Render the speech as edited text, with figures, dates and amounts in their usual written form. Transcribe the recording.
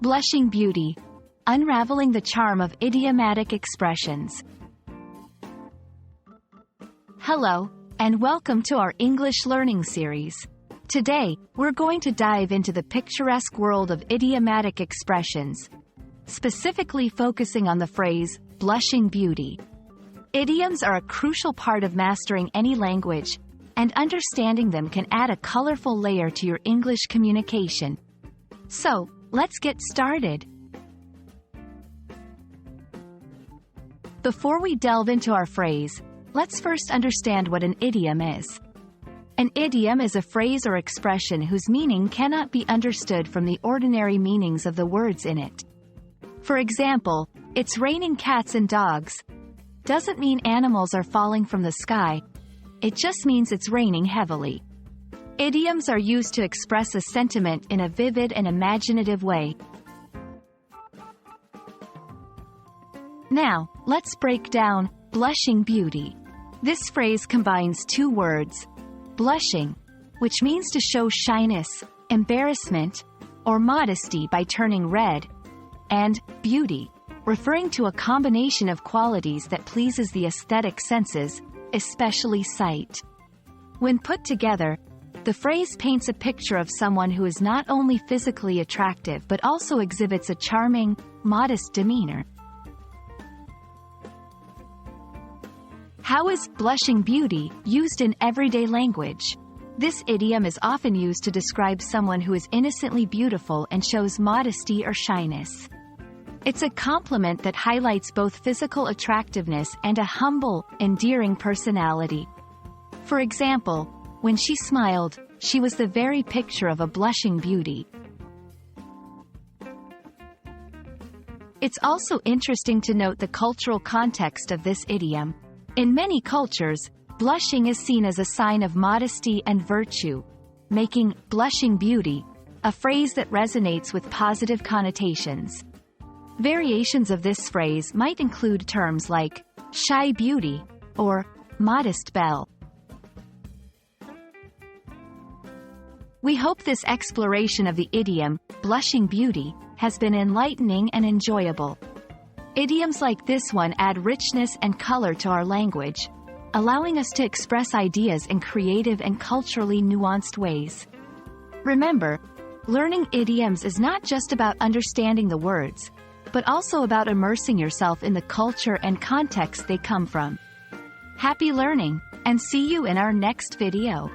Blushing Beauty. Unraveling the Charm of Idiomatic Expressions. Hello, and welcome to our English learning series. Today, we're going to dive into the picturesque world of idiomatic expressions, specifically focusing on the phrase, blushing beauty. Idioms are a crucial part of mastering any language, and understanding them can add a colorful layer to your English communication. So, let's get started. Before we delve into our phrase, let's first understand what an idiom is. An idiom is a phrase or expression whose meaning cannot be understood from the ordinary meanings of the words in it. For example, "It's raining cats and dogs" doesn't mean animals are falling from the sky. It just means it's raining heavily. Idioms are used to express a sentiment in a vivid and imaginative way. Now, let's break down blushing beauty. This phrase combines two words: blushing, which means to show shyness, embarrassment, or modesty by turning red, and beauty, referring to a combination of qualities that pleases the aesthetic senses, especially sight. When put together, the phrase paints a picture of someone who is not only physically attractive but also exhibits a charming, modest demeanor. How is blushing beauty used in everyday language? This idiom is often used to describe someone who is innocently beautiful and shows modesty or shyness. It's a compliment that highlights both physical attractiveness and a humble, endearing personality. For example, when she smiled, she was the very picture of a blushing beauty. It's also interesting to note the cultural context of this idiom. In many cultures, blushing is seen as a sign of modesty and virtue, making blushing beauty a phrase that resonates with positive connotations. Variations of this phrase might include terms like shy beauty or modest belle. We hope this exploration of the idiom, blushing beauty, has been enlightening and enjoyable. Idioms like this one add richness and color to our language, allowing us to express ideas in creative and culturally nuanced ways. Remember, learning idioms is not just about understanding the words, but also about immersing yourself in the culture and context they come from. Happy learning, and see you in our next video.